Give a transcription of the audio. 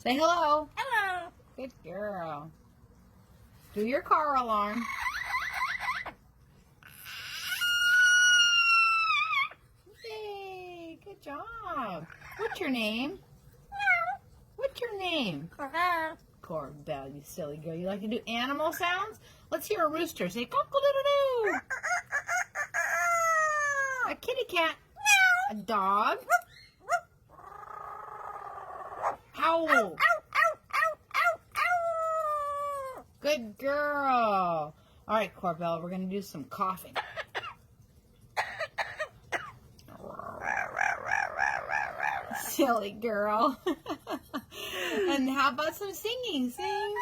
Say hello. Hello. Good girl. Do your car alarm. Yay, good job. What's your name? What's your name? Corbell, you silly girl. You like to do animal sounds? Let's hear a rooster. Say cock-a-doodle-doo. A kitty cat. A dog. Howl. Good girl. All right, Corbell, we're going to do some coughing. Silly girl. And how about some singing? Sing.